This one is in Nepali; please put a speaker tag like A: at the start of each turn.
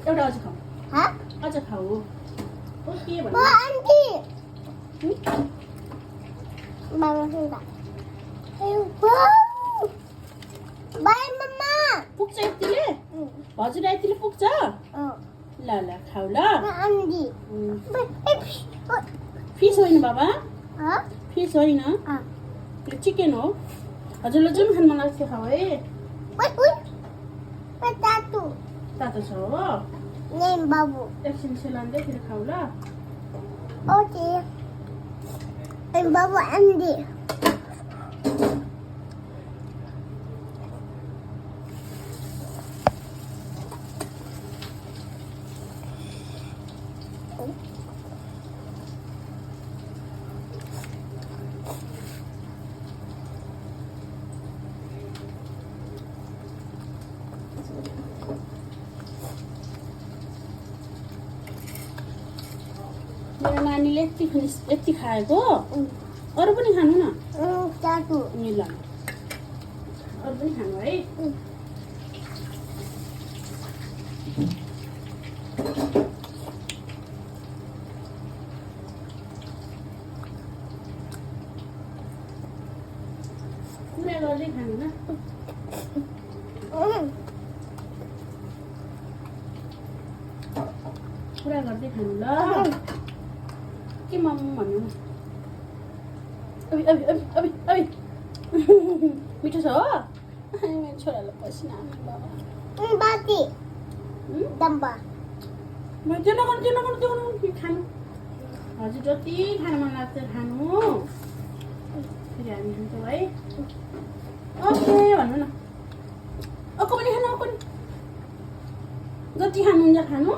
A: एउटा अझ खाऊ
B: Hả?
A: अझ खाऊ के
B: Bố
A: भन्नु
B: ăn đi. Bà mà không đặt. Bố. Bye mama.
A: पुग्छ यतिले
B: Ừ.
A: हजुर यतिले पुग्छ
B: Ừ.
A: ल ल खाऊ ल
B: Bố ăn đi.
A: फिस होइन बाबा
B: Hả?
A: फिस होइन
B: À.
A: यो चिकन हो हजुरलाई जुन खान मन लाग्छ खाऊ है
B: Ui ui. Bố ta tụ.
A: तातो छ हो
B: Nên babu.
A: एकछिन सेलाउँदैखेरि खाऊ ल
B: Ok. Em babu ăn đi.
A: मेरो नानीले यति खाएको अरू पनि खानु न
B: Ta tụ.
A: नि ल अरू पनि खानु है कुरा गर्दै खानु न कुरा गर्दै खानु ल के मम भन्नु न अबि अबि अबि अबि अबि मिठो छ हो मेरो छोरालाई पसिना आउने बाबा
B: Bati. Damba.
A: म त्यो नगर्नु के खानु हजुर जति खान मन लाग्छ खानु फेरि हामी खान्छौँ है ओके भन्नु न अक्को पनि खानु अक्को पनि जति खानुहुन्छ खानु